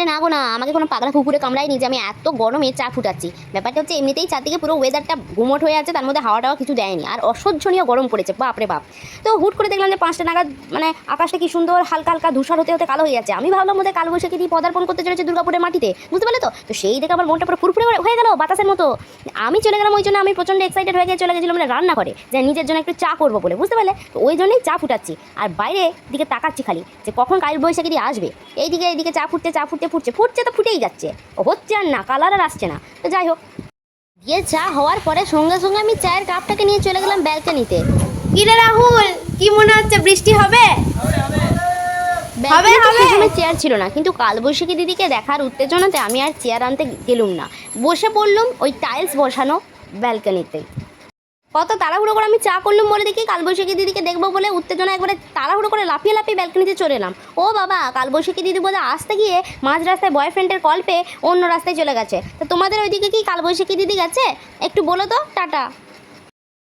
আরে না গো না, আমাকে কোনো পাগলা কুকুরে কামড়ায়নি যে আমি এত গরমে চা ফুটাচ্ছি। ব্যাপারটা হচ্ছে এমনিতেই চারদিকে পুরো ওয়েদারটা গুমোট হয়ে আছে, তার মধ্যে হাওয়া টাওয়া কিছু দেয়নি, আর অসহ্যনীয় গরম পড়েছে বাপরে বাপ। তো হুট করে দেখলাম যে 5টা নাগাদ মানে আকাশটা কি সুন্দর হালকা হালকা ধূসর হতে হতে কালো হয়ে যাচ্ছে। আমি ভাবলাম মধ্যে কালবৈশাখী দিয়ে পদার্পণ করতে চলেছে দুর্গাপুরের মাটিতে, বুঝতে পারলে তো। তো সেই দেখে আমার মনটা পুরো ফুরফুরে হয়ে গেল বাতাসের মতো। আমি চলে গেলাম, ওই জন্য আমি প্রচণ্ড এক্সাইটেড হয়ে গিয়ে চলে গেছিলাম মানে রান্না করে, যে নিজের জন্য একটু চা করবো বলে, বুঝতে পারলে। তো ওই জন্যই চা ফুটাচ্ছি, আর বাইরে দিকে তাকাচ্ছি খালি যে কখন কালবৈশাখী দিয়ে আসবে। এইদিকে চা ফুটছে তো ফুটেই যাচ্ছে, ও হচ্ছে আর না, কালার আর আসছে না। তো যাই হোক, দিয়ে চা হওয়ার পরে সঙ্গে সঙ্গে আমি চায়ের কাপটাকে নিয়ে চলে গেলাম ব্যালকনিতে। কিরে রাহুল, কি মনে হচ্ছে বৃষ্টি হবে? চেয়ার ছিল না, কিন্তু কালবৈশাখী দিদিকে দেখার উত্তেজনাতে আমি আর চেয়ার আনতে গেলুম না, বসে পড়লুম ওই টাইলস বসানো ব্যালকনিতে। কত তাড়াহুড়ো করে আমি চা করলুম বলে দেখি কালবৈশাখী দিদিকে দেখবো বলে উত্তেজনা একবারে তাড়াহুড়ো করে লাফিয়ে লাফিয়ে ব্যালকনিতে চলে এলাম। ও বাবা, কালবৈশাখী দিদি বোধহয় আসতে গিয়ে মাঝ রাস্তায় বয়ফ্রেন্ডের কল পেয়ে অন্য রাস্তায় চলে গেছে। তো তোমাদের ওইদিকে কি কালবৈশাখী দিদি গেছে? একটু বলো তো, টাটা।